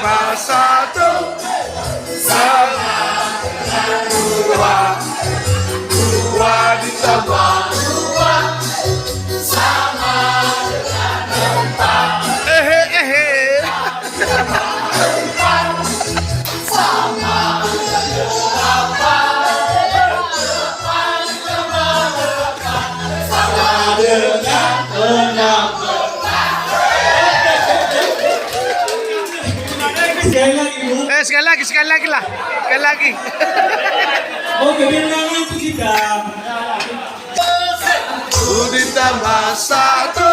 ditambah satu sama dua, dua ditambah dua sama dengan empat. Empat sama dengan delapan. Delapan ditambah delapan sama dengan enam. Sekali lagi lah. Sekali lagi. Oke, bilangan itu kita. Ditambah satu